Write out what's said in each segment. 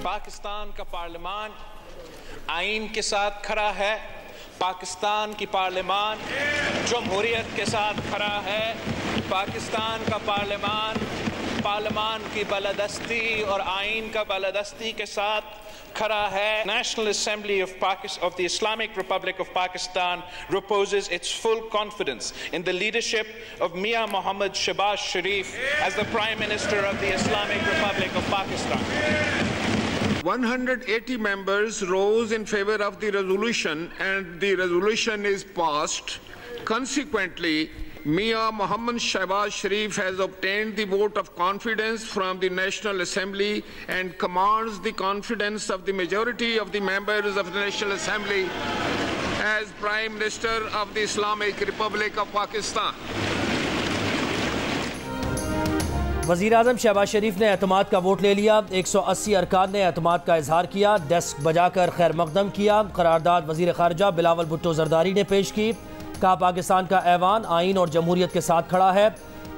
पाकिस्तान का पार्लियामान आइन के साथ खड़ा है। पाकिस्तान की पार्लियामान जमहूरियत के साथ खड़ा है। पाकिस्तान का पार्लियामान की बालादस्ती और आइन का बालादस्ती के साथ खड़ा है। National Assembly of the Islamic Republic of Pakistan reposes its full confidence in the leadership of Mia Mohammad Shehbaz Sharif as the Prime Minister of the Islamic Republic of Pakistan. 180 members rose in favor of the resolution and the resolution is passed. Consequently, Mia Mohammad Shehbaz Sharif has obtained the vote of confidence from the National Assembly and commands the confidence of the majority of the members of the National Assembly as Prime Minister of the Islamic Republic of Pakistan. वज़ीर आज़म शहबाज शरीफ ने एतमाद का vote ले लिया। 180 अरकान ने एतमाद का इजहार किया। डेस्क बजाकर खैर मकदम किया। करारदाद वज़ीर ख़ारजा बिलावल भुट्टो ज़रदारी ने पेश की। कहा पाकिस्तान का ऐवान आइन और जमहूरियत के साथ खड़ा है।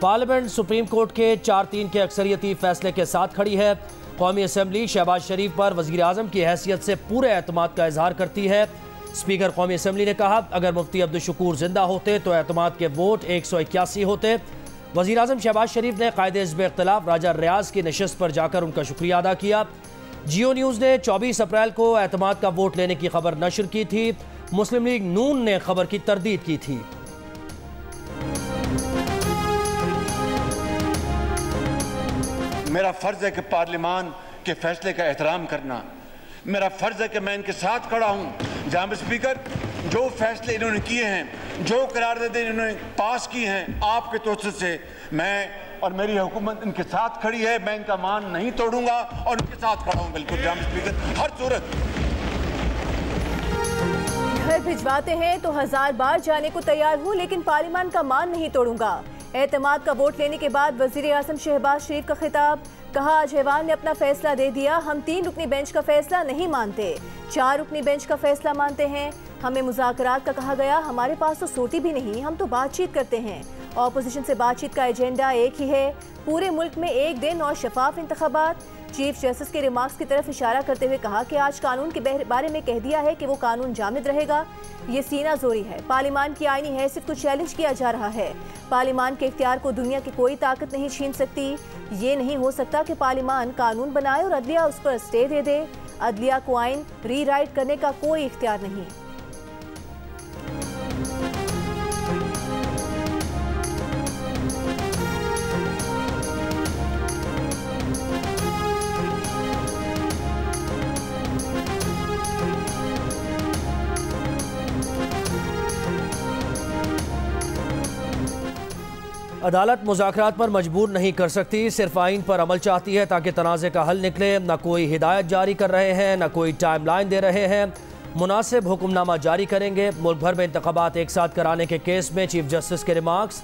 पार्लियामेंट सुप्रीम कोर्ट के 4-3 के अक्सरियती फैसले के साथ खड़ी है। कौमी असम्बली शहबाज शरीफ पर वज़ीर आज़म की हैसियत से पूरे एतमाद का इजहार करती है। स्पीकर कौमी असम्बली ने कहा अगर मुफ्ती अब्दुल शकूर जिंदा होते तो एतमाद के वोट 181 होते। वज़ीर आज़म शहबाज शरीफ ने कायदे हिज़्ब इख्तिलाफ राजा रियाज की नशस्त पर जाकर उनका शुक्रिया अदा किया। जियो न्यूज़ ने 24 अप्रैल को एतमाद का वोट लेने की खबर नशर की थी। मुस्लिम लीग नून ने खबर की तरदीद की थी। मेरा फर्ज है कि पार्लियामान के फैसले का एहतराम करना, मेरा फर्ज है कि मैं इनके साथ खड़ा हूं। जनाब स्पीकर, जो फैसले इन्होंने किए हैं, जो करारदादें इन्होंने पास की हैं, आपके तोसत से मैं और मेरी हुकूमत इनके साथ खड़ी है। मैं इनका मान नहीं तोड़ूंगा और इनके साथ खड़ा हूं। बिल्कुल जनाब स्पीकर, हर सूरत। घर भिजवाते हैं तो 1000 बार जाने को तैयार हूँ, लेकिन पार्लियामान का मान नहीं तोड़ूंगा। एतमाद का वोट लेने के बाद वज़ीर आज़म शहबाज शरीफ का खिताब। कहा आज ऐवान ने अपना फैसला दे दिया। हम 3 रुकनी बेंच का फैसला नहीं मानते, 4 रुकनी बेंच का फैसला मानते हैं। हमें मुज़ाकरात का कहा गया, हमारे पास तो सोटी भी नहीं, हम तो बातचीत करते हैं। ऑपोजिशन से बातचीत का एजेंडा एक ही है, पूरे मुल्क में एक दिन और शफाफ इंतखाबात। चीफ जस्टिस के रिमार्क्स की तरफ इशारा करते हुए कहा कि आज कानून के बारे में कह दिया है कि वो कानून जामिद रहेगा। ये सीना जोरी है। पार्लियामान की आईनी हैसियत को चैलेंज किया जा रहा है। पार्लियामान के इख्तियार को दुनिया की कोई ताकत नहीं छीन सकती। ये नहीं हो सकता कि पार्लियामान कानून बनाए और अदलिया उस पर स्टे दे दे। अदलिया को आइन रीराइट करने का कोई इख्तियार नहीं। अदालत मुज़ाकरात पर मजबूर नहीं कर सकती, सिर्फ आइन पर अमल चाहती है ताकि तनाज़े का हल निकले। न कोई हिदायत जारी कर रहे हैं, न कोई टाइम लाइन दे रहे हैं। मुनासिब हुक्मनामा जारी करेंगे। मुल्क भर में इंतखाबात एक साथ कराने के केस में चीफ जस्टिस के रिमार्क्स।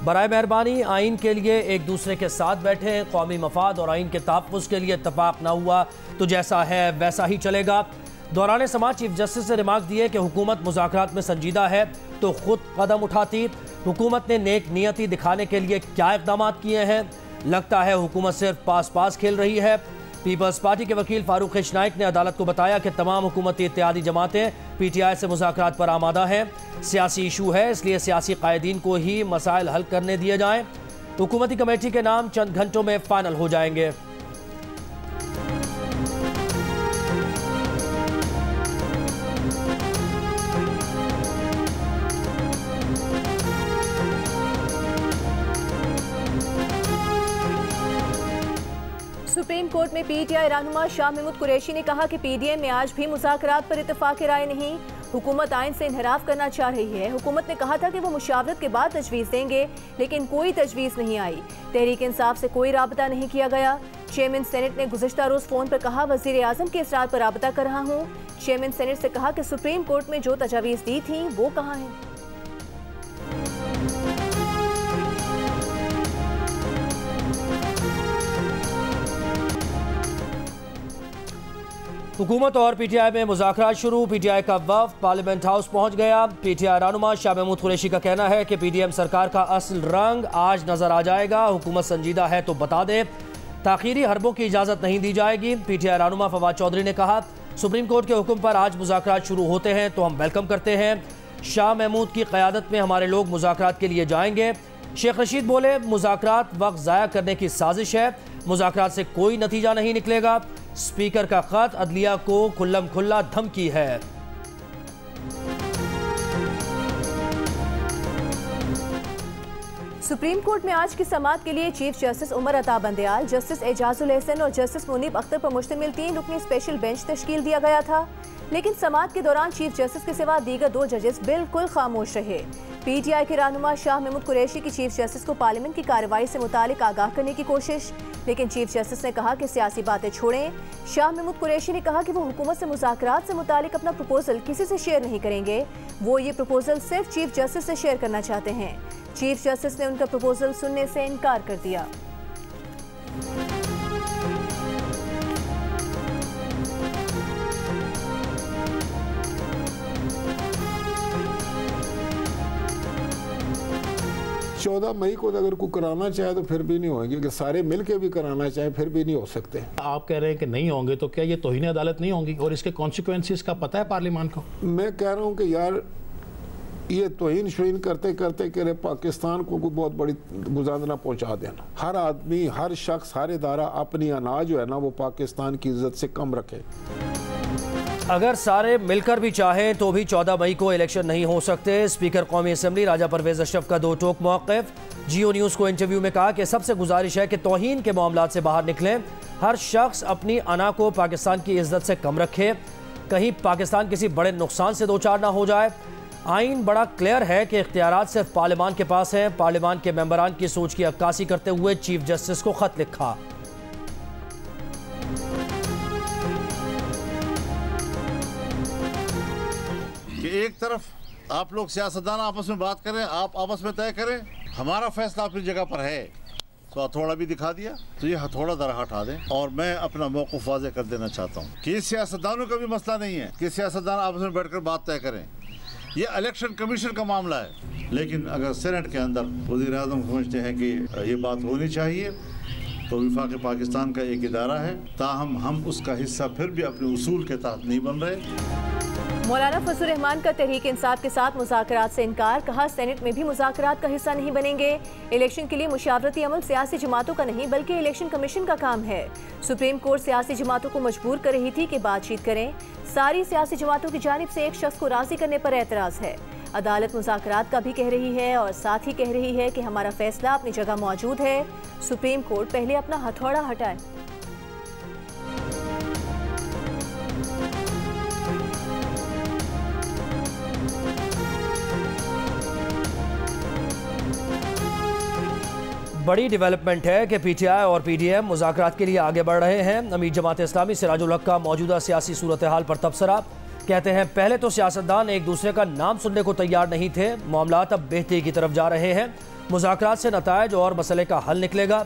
बराए मेहरबानी आइन के लिए एक दूसरे के साथ बैठें। कौमी मफाद और आइन के तहफ़्फ़ुज़ के लिए इत्तफ़ाक़ न हुआ तो जैसा है वैसा ही चलेगा। दौरान समात चीफ जस्टिस ने रिमार्क दिए कि हुकूमत मुज़ाकरात में संजीदा है तो खुद कदम उठाती। हुकूमत ने नेक नियति दिखाने के लिए क्या इक़दाम किए हैं? लगता है हुकूमत सिर्फ पास खेल रही है। पीपल्स पार्टी के वकील फारूक खिश नाइक ने अदालत को बताया कि तमाम हुकूमती इत्तेहादी जमातें PTI से मुज़ाकरात पर आमादा हैं। सियासी इशू है, इसलिए सियासी कायदीन को ही मसाइल हल करने दिए जाएँ। हुकूमती कमेटी के नाम चंद घंटों में फाइनल हो जाएंगे। सुप्रीम कोर्ट में PTI रहनुमा शाह महमूद कुरैशी ने कहा कि PDM में आज भी मुज़ाकरात पर इत्तेफाक राय नहीं। हुकूमत आइन से इनहराफ करना चाह रही है। हुकूमत ने कहा था कि वो मुशावरत के बाद तजवीज़ देंगे, लेकिन कोई तजवीज़ नहीं आई। तहरीक इंसाफ से कोई राबता नहीं किया गया। चेयरमैन सेनेट ने गुज़श्ता रोज़ फ़ोन पर कहा वज़ीर आज़म के इसरार पर राबता कर रहा हूँ। चेयरमैन सेनेट से कहा कि सुप्रीम कोर्ट में जो तजावीज़ दी थी वो कहाँ हैं। हुकूमत और PTI में मुज़ाकरात शुरू। PTI का वफ़द पार्लियामेंट हाउस पहुंच गया। PTI रहनुमा शाह महमूद कुरैशी का कहना है कि PDM सरकार का असल रंग आज नजर आ जाएगा। हुकूमत संजीदा है तो बता दे। ताखीरी हरबों की इजाज़त नहीं दी जाएगी। PTI रहनुमा फवाद चौधरी ने कहा, सुप्रीम कोर्ट के हुक्म पर आज मुज़ाकरात शुरू होते हैं तो हम वेलकम करते हैं। शाह महमूद की क़यादत में हमारे लोग मुज़ाकरात के लिए जाएंगे। शेख रशीद बोले, मुज़ाकरात वक्त ज़ाया करने की साजिश है, मुज़ाकरात से कोई नतीजा नहीं निकलेगा। स्पीकर का ख़त अदलिया को खुल्लम खुल्ला धमकी है। सुप्रीम कोर्ट में आज की समाअत के लिए chief justice Umar Ata Bandial, justice Ejazul Ehsan और जस्टिस मुनीब अख्तर पर मुश्तमिल 3 रुकनी स्पेशल बेंच तश्कील दिया गया था, लेकिन समाअत के दौरान चीफ जस्टिस के सिवा दीगर 2 जजेस बिल्कुल खामोश रहे। PTI के रहनुमा शाह महमूद कुरैशी की चीफ जस्टिस को पार्लियामेंट की कार्रवाई से मुतालिक आगाह करने की कोशिश, लेकिन चीफ जस्टिस ने कहा कि सियासी बातें छोड़ें। शाह महमूद कुरैशी ने कहा कि वो हुकूमत से मुज़ाकरात से मुतालिक अपना प्रपोजल किसी से शेयर नहीं करेंगे, वो ये प्रपोजल सिर्फ चीफ जस्टिस से शेयर करना चाहते हैं। चीफ जस्टिस ने उनका प्रपोजल सुनने से इनकार कर दिया। चौदह मई को अगर कोई कराना चाहे तो फिर भी नहीं होंगे, कि सारे मिलके भी कराना चाहे फिर भी नहीं हो सकते। आप कह रहे हैं कि नहीं होंगे, तो क्या ये तौहीन अदालत नहीं होंगी और इसके कॉन्सिक्वेंसेस का पता है पार्लियामान को? मैं कह रहा हूँ कि यार ये तौहीन शुहीन करते करते कि पाकिस्तान को कोई बहुत बड़ी गुजारना पहुंचा देना। हर आदमी, हर शख्स, हर इदारा अपनी अनाज जो है ना वो पाकिस्तान की इज्जत से कम रखे। अगर सारे मिलकर भी चाहें तो भी 14 मई को इलेक्शन नहीं हो सकते। स्पीकर कौमी असम्बली राजा परवेज अशरफ का 2 टोक मौक़िफ़। जियो न्यूज़ को इंटरव्यू में कहा कि सबसे गुजारिश है कि तौहीन के मामलात से बाहर निकलें। हर शख्स अपनी अना को पाकिस्तान की इज्जत से कम रखे, कहीं पाकिस्तान किसी बड़े नुकसान से दो चार ना हो जाए। आइन बड़ा क्लियर है कि इख्तियारात सिर्फ पार्लियामान के पास हैं। पार्लियामान के मेंबरान की सोच की अक्कासी करते हुए चीफ जस्टिस को खत लिखा। एक तरफ आप लोग सियासतदान आपस में बात करें, आप आपस में तय करें, हमारा फैसला अपनी जगह पर है, तो हथौड़ा भी दिखा दिया, तो ये हथौड़ा जरा हटा दें। और मैं अपना मौक़िफ़ वाज़ेह कर देना चाहता हूँ कि सियासतदानों का भी मसला नहीं है कि सियासतदान आपस में बैठकर बात तय करें, ये इलेक्शन कमीशन का मामला है। लेकिन अगर सेनेट के अंदर वज़ीर-ए-आज़म समझते हैं कि ये बात होनी चाहिए, तो विफाक़ पाकिस्तान का एक इदारा है, ताहम हम उसका हिस्सा फिर भी अपने उसूल के तहत नहीं बन रहे। मौलाना फजलुर रहमान का तहरीक इंसाफ के साथ मुज़ाकरात से इनकार, कहा सेनेट में भी मुज़ाकरात का हिस्सा नहीं बनेंगे। इलेक्शन के लिए मुशावरती अमल सियासी जमातों का नहीं बल्कि इलेक्शन कमीशन का काम है। सुप्रीम कोर्ट सियासी जमातों को मजबूर कर रही थी कि बातचीत करें। सारी सियासी जमातों की जानिब से एक शख्स को राजी करने पर एतराज़ है। अदालत मुज़ाकरात का भी कह रही है और साथ ही कह रही है कि हमारा फैसला अपनी जगह मौजूद है। सुप्रीम कोर्ट पहले अपना हथौड़ा हटाए। बड़ी डेवलपमेंट है कि PTI और PDM मुज़ाकरात के लिए आगे बढ़ रहे हैं। अमीर जमात इस्लामी सिराजुल हक का मौजूदा सियासी सूरत हाल पर तबसरा, कहते हैं पहले तो सियासतदान एक दूसरे का नाम सुनने को तैयार नहीं थे, मामलात अब बेहतरी की तरफ जा रहे हैं। मुज़ाकरात से नताइज और मसले का हल निकलेगा।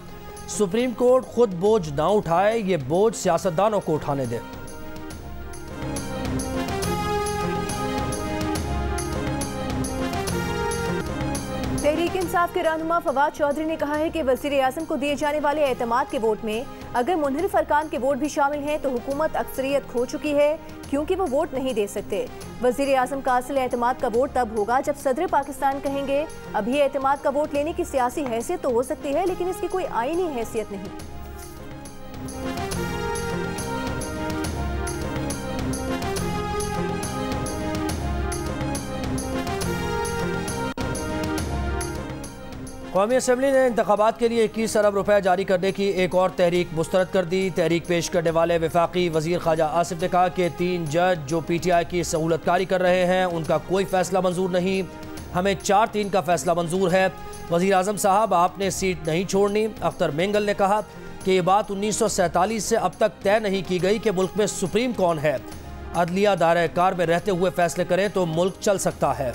सुप्रीम कोर्ट खुद बोझ ना उठाए, ये बोझ सियासतदानों को उठाने दे। तहरीक इंसाफ के रहनुमा फवाद चौधरी ने कहा है कि वज़ीर-ए-आज़म को दिए जाने वाले एतमाद के वोट में अगर मुनहरिफ अरकान के वोट भी शामिल हैं तो हुकूमत अक्सरियत खो चुकी है, क्योंकि वो वोट नहीं दे सकते। वज़ीर-ए-आज़म का असल एतमाद का वोट तब होगा जब सदर पाकिस्तान कहेंगे। अभी एतमाद का वोट लेने की सियासी हैसियत तो हो सकती है, लेकिन इसकी कोई आईनी हैसियत नहीं। कौमी असम्बली ने इंतखाबात के लिए 21 अरब रुपए जारी करने की एक और तहरीक मुस्तरद कर दी। तहरीक पेश करने वाले वफाकी वज़ीर ख्वाजा आसिफ ने कहा कि 3 जज जो PTI की सहूलतकारी कर रहे हैं उनका कोई फ़ैसला मंजूर नहीं, हमें 4-3 का फ़ैसला मंजूर है। वज़ीर आज़म साहब आपने सीट नहीं छोड़नी। अख्तर मेंगल ने कहा कि ये बात 1947 से अब तक तय नहीं की गई कि मुल्क में सुप्रीम कौन है। अदलिया दायरे कार में रहते हुए फैसले करें तो मुल्क चल सकता है।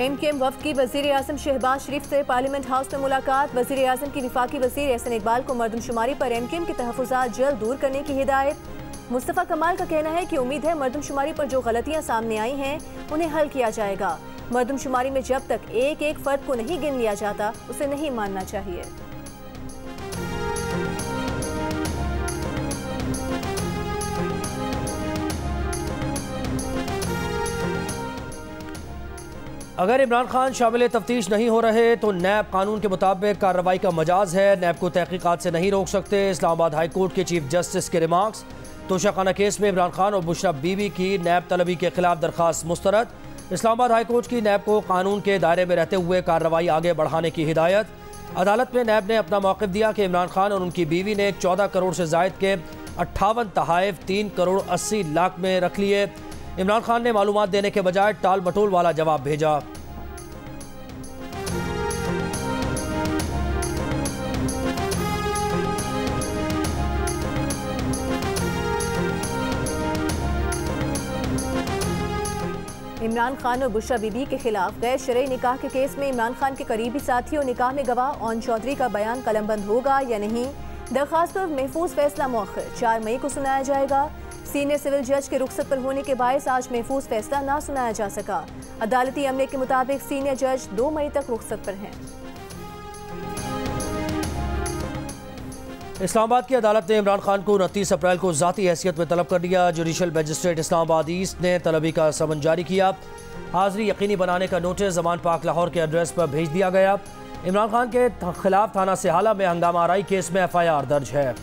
MKM वफ्द की वज़ीर-ए-आज़म शहबाज शरीफ से पार्लियामेंट हाउस में मुलाकात। वज़ीर-ए-आज़म की वफाकी वज़ीर एहसन इकबाल को मरदमशुमारी पर MKM के तहफ़्फ़ुज़ात जल्द दूर करने की हिदायत। मुस्तफ़ा कमाल का कहना है कि उम्मीद है मर्दमशुमारी पर जो गलतियां सामने आई हैं उन्हें हल किया जाएगा। मर्दमशुमारी में जब तक एक एक फर्द को नहीं गिन लिया जाता उसे नहीं मानना चाहिए। अगर इमरान खान शामिल तफ्तीश नहीं हो रहे तो नैब कानून के मुताबिक कार्रवाई का मजाज है। नैब को तहकीकात से नहीं रोक सकते। इस्लामाबाद हाई कोर्ट के चीफ जस्टिस के रिमार्क्स। तोशाखाना केस में इमरान खान और बुशरा बीबी की नैब तलबी के खिलाफ दरखास्त मुस्तरद। इस्लामाबाद हाई कोर्ट की नैब को कानून के दायरे में रहते हुए कार्रवाई आगे बढ़ाने की हिदायत। अदालत में नैब ने अपना मौक़िफ़ दिया कि इमरान खान और उनकी बीवी ने 14 करोड़ से जायद के 58 तहाइफ 3 करोड़ 80 लाख में रख लिए। इमरान खान ने मालूमात देने के बजाय टाल मटोल वाला जवाब भेजा। इमरान खान और बुशरा बीबी के खिलाफ गैर शरई निकाह के केस में इमरान खान के करीबी साथी और निकाह में गवाह ओन चौधरी का बयान कलमबंद होगा या नहीं। दरखास्त पर महफूज फैसला मौखर 4 मई को सुनाया जाएगा। सीनियर सिविल जज के रुखसत पर होने के बायस आज महफूज फैसला ना सुनाया जा सका। अदालती अमले के मुताबिक सीनियर जज 2 मई तक रुखसत पर हैं। इस्लामाबाद की अदालत ने इमरान खान को 29 अप्रैल को ज़ाती हैसियत में तलब कर लिया। जुडिशल मजिस्ट्रेट इस्लामाबाद ईस्ट ने तलबी का समन जारी किया। हाज़री यकीनी बनाने का नोटिस जमान पाक लाहौर के एड्रेस पर भेज दिया गया। इमरान खान के खिलाफ थाना सिहाला में हंगामा आराई केस में FIR दर्ज है।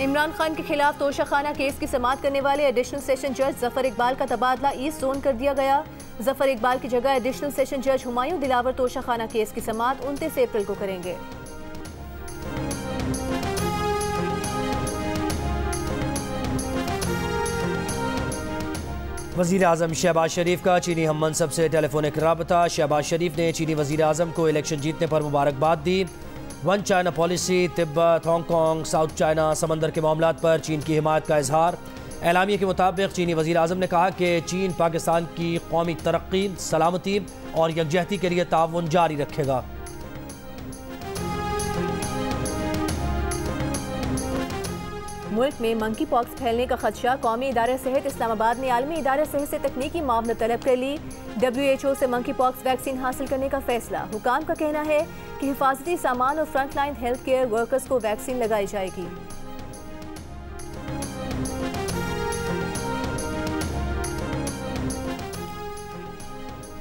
इमरान खान के खिलाफ तोशाखाना केस की समाअत करने वाले एडिशनल सेशन जज जफर इकबाल का तबादला ईस्ट जोन कर दिया गया। जफर इकबाल की जगह एडिशनल सेशन जज हुमायूं दिलावर तोशाखाना केस की समाअत 29 अप्रैल को करेंगे। वज़ीर आज़म शहबाज शरीफ का चीनी हम मनसब से टेलीफोनिक राबता। शहबाज शरीफ ने चीनी वज़ीर आज़म को इलेक्शन जीतने पर मुबारकबाद दी। One China policy, Tibet, Hong Kong, south China समंदर के मामलात पर चीन की हिमायत का इजहार। एलामिया के मुताबिक चीनी वज़ीर आज़म ने कहा कि चीन पाकिस्तान की कौमी तरक्की, सलामती और यकजहती के लिए ताउन जारी रखेगा। मुल्क में मंकी पॉक्स फैलने का खदशा, कौमी इदारे सेहत इस्लामाबाद ने आलमी इदारे सेहत से तकनीकी मामला तलब कर ली। WHO से मंकी पॉक्स वैक्सीन हासिल करने का फैसला। हुकाम का कहना है कि हिफाजती सामान और front line health care workers को वैक्सीन लगाई जाएगी।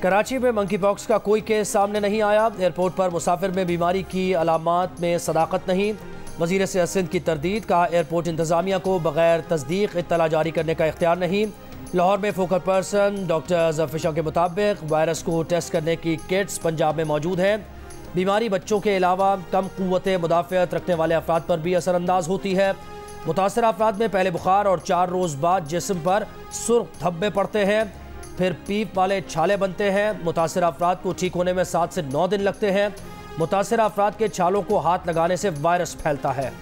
कराची में मंकी पॉक्स का कोई केस सामने नहीं आया। एयरपोर्ट पर मुसाफिर में बीमारी की अलामात में सदाकत नहीं। वज़ीर से सिंध की तरदीद, कहा एयरपोर्ट इंतज़ामिया को बगैर तस्दीक इत्तला जारी करने का इख्तियार नहीं। लाहौर में फोकल पर्सन डॉक्टर जफिशा के मुताबिक वायरस को टेस्ट करने की किट्स पंजाब में मौजूद हैं। बीमारी बच्चों के अलावा कम क़ुव्वत मुदाफ़ियत रखने वाले अफराद पर भी असरअंदाज होती है। मुतासर अफराद में पहले बुखार और 4 रोज़ बाद जिस्म पर सुर्ख धब्बे पड़ते हैं, फिर पीप वाले छाले बनते हैं। मुतासर अफराद को ठीक होने में 7 से 9 दिन लगते हैं। मुतासर अफराद के छालों को हाथ लगाने से वायरस फैलता है।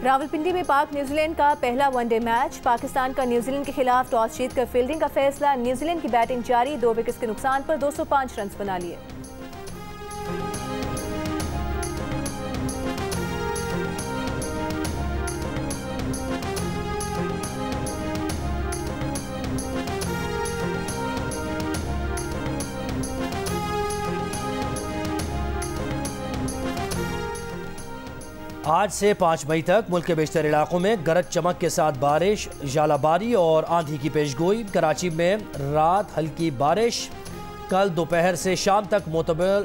रावलपिंडी में पाक न्यूजीलैंड का पहला वनडे मैच। पाकिस्तान का न्यूजीलैंड के खिलाफ टॉस जीतकर फील्डिंग का फैसला। न्यूजीलैंड की बैटिंग जारी, 2 विकेट्स के नुकसान पर 205 रन बना लिए। आज से 5 मई तक मुल्क के बेशतर इलाकों में गरज चमक के साथ बारिश, जालाबारी और आंधी की पेशगोई। कराची में रात हल्की बारिश, कल दोपहर से शाम तक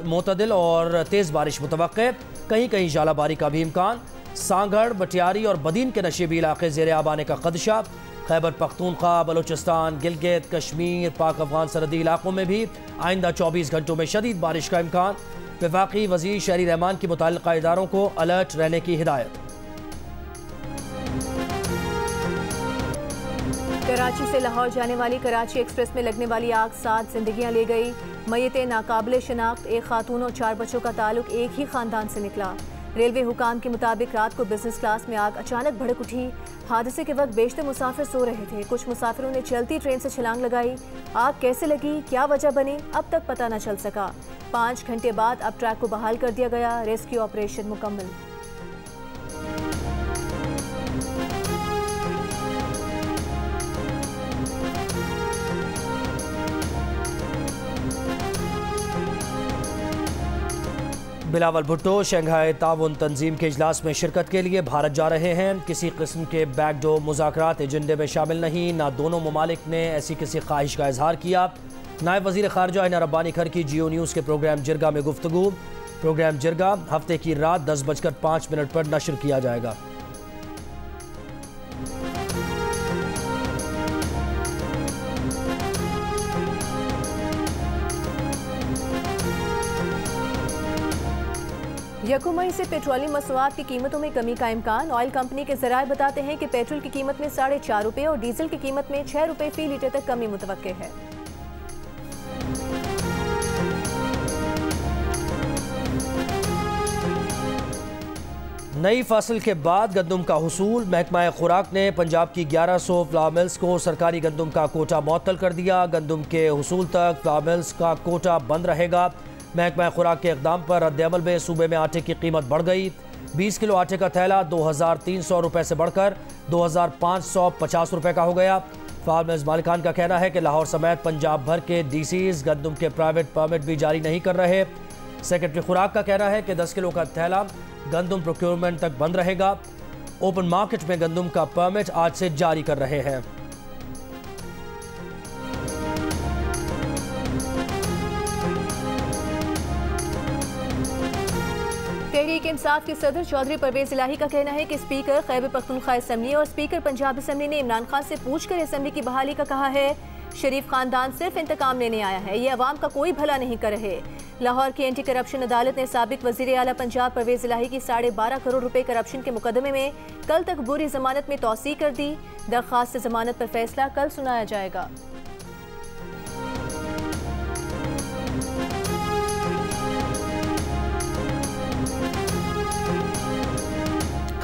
मोतदिल और तेज़ बारिश मुतवक्के, कहीं कहीं जालाबारी का भी इम्कान। सांगड़, बटियारी और बदीन के नशीबी इलाके ज़ेर आब आने का खदशा। खैबर पख्तूनख्वा, बलोचिस्तान, गिलगित, कश्मीर, पाक अफगान सरहदी इलाकों में भी आइंदा 24 घंटों में शदीद बारिश का इम्कान। वफाकी वज़ीर शहरी रहमान की मुताल्लिक़ा इदारों को अलर्ट रहने की हिदायत। कराची से लाहौर जाने वाली कराची एक्सप्रेस में लगने वाली आग 7 जिंदगियां ले गई। मय्यतें नाकाबिले शनाख्त, एक खातून और 4 बच्चों का ताल्लुक एक ही खानदान से निकला। रेलवे हुकाम के मुताबिक रात को बिजनेस क्लास में आग अचानक भड़क उठी। हादसे के वक्त बेशतर मुसाफिर सो रहे थे। कुछ मुसाफिरों ने चलती ट्रेन से छलांग लगाई। आग कैसे लगी, क्या वजह बनी, अब तक पता न चल सका। 5 घंटे बाद अब ट्रैक को बहाल कर दिया गया। रेस्क्यू ऑपरेशन मुकम्मल। बिलावल भुट्टो शंघाई ताउन तंजीम के इजलास में शिरकत के लिए भारत जा रहे हैं। किसी किस्म के बैकडोर मुज़ाकरात एजेंडे में शामिल नहीं। ना दोनों ममालिक ने ऐसी किसी ख्वाहिश का इजहार किया। नायब वज़ीर ख़ारजा हिना रब्बानी खर की जियो न्यूज़ के प्रोग्राम जिरगा में गुफ्तगू। प्रोग्राम जिरगा हफ्ते की रात 10:05 पर नशर किया जाएगा। यकम मई से पेट्रोलियम मसनूआत की कीमतों में कमी का इम्कान। ऑयल कंपनी के ज़राए बताते हैं कि पेट्रोल की कीमत में 4.5 रुपये और डीजल की कीमत में 6 रुपये फी लीटर तक कमी मुतवक्के है। नई फसल के बाद गंदम का हुसूल। महकमा खुराक ने पंजाब की 1100 फ्लावर मिल्स को सरकारी गंदम का कोटा मुअत्तल कर दिया। गंदम के हुसूल तक फ्लावर मिल्स का कोटा बंद रहेगा। महकमा खुराक के इक़दाम पर रद्द-ए-अमल में सूबे में आटे की कीमत बढ़ गई। 20 किलो आटे का थैला 2300 रुपये से बढ़कर 2550 रुपये का हो गया। फ्लावर मिल्स मालिकान का कहना है कि लाहौर समेत पंजाब भर के डीसीज गंदम के प्राइवेट परमिट भी जारी नहीं कर रहे। सेक्रेटरी खुराक का कहना है कि 10 किलो का थैला गंदम प्रोक्योरमेंट तक बंद रहेगा। ओपन मार्केट में गंदम का परमिट आज से जारी कर रहे हैं। तहरीक इंसाफ के सदर चौधरी परवेज इलाही का कहना है कि स्पीकर खैबर पख्तूनख्वा असम्बली और स्पीकर पंजाब असम्बली ने इमरान खान से पूछकर असम्बली की बहाली का कहा है। शरीफ खानदान सिर्फ इंतकाम लेने आया है, ये अवाम का कोई भला नहीं कर रहे। लाहौर की एंटी करप्शन अदालत ने साबिक वजीर आला पंजाब परवेज इलाही की 12.5 करोड़ रुपए करप्शन के मुकदमे में कल तक बुरी जमानत में तौसीक कर दी। दरख्वास्त जमानत पर फैसला कल सुनाया जाएगा।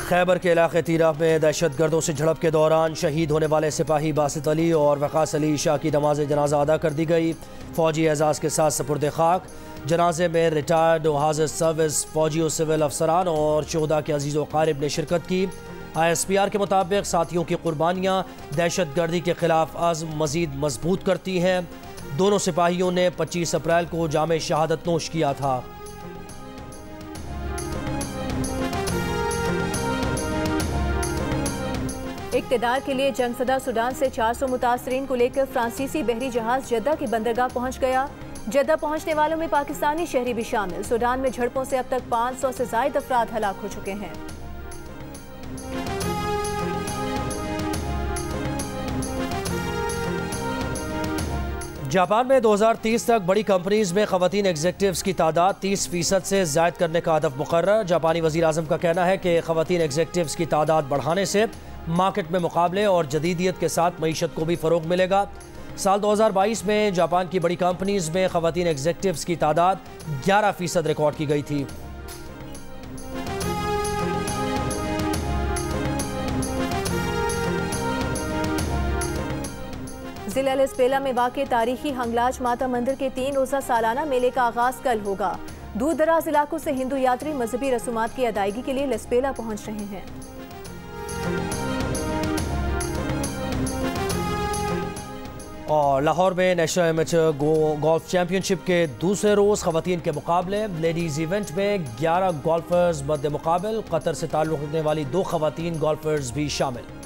खैबर के इलाके तीरा में दहशतगर्दों से झड़प के दौरान शहीद होने वाले सिपाही बासित अली और वक़ास अली शाह की नमाज जनाजा अदा कर दी गई। फौजी एजाज़ के साथ सपुर्द खाक। जनाजे में रिटायर्ड हाजिर सर्विस फौजी और सिविल अफसरान और शोहदा के अजीज़ व क़ारिब ने शिरकत की। ISPR के मुताबिक साथियों की कुर्बानियाँ दहशत गर्दी के खिलाफ आज़म मज़ीद मजबूत करती हैं। दोनों सिपाहियों ने 25 अप्रैल को जामे शहादत नोश किया था। इक़्तिदार के लिए जंगज़दा सूडान से 400 मुतासरीन को लेकर फ्रांसीसी बहरी जहाज जद्दा की बंदरगाह पहुंच गया। जद्दा पहुंचने वालों में पाकिस्तानी शहरी भी शामिल। सूडान में झड़पों से अब तक 500 से ज़ायद अफराद हलाक हो चुके हैं। जापान में 2030 तक बड़ी कंपनीज में खवातीन एग्जेक्टिव्स की तादाद 30% से ज़ायद करने का हदफ मुकर्रर। जापानी वज़ीर आज़म का कहना है कि खवातीन एग्जेक्टिव्स की तादाद बढ़ाने से मार्केट में मुकाबले और जदीदियत के साथ मईशत को भी फ़रोग मिलेगा। साल 2022 में जापान की बड़ी कंपनीज में खवातीन एग्जेक्टिव्स की तादाद 11% रिकॉर्ड की गई थी। जिला लसपेला में वाक़े तारीखी हंगलाज माता मंदिर के 3 रोज़ा सालाना मेले का आगाज कल होगा। दूर दराज इलाकों से हिंदू यात्री मजहबी रसूमात की अदायगी के लिए लसपेला पहुंच रहे हैं। और लाहौर में नेशनल एमेचर गोल्फ चैंपियनशिप के दूसरे रोज़ खवातीन के मुकाबले। लेडीज़ इवेंट में 11 गोल्फर्स मद्दे मुकाबल। कतर से ताल्लुक़ रखने वाली 2 खवातीन गोल्फर्स भी शामिल।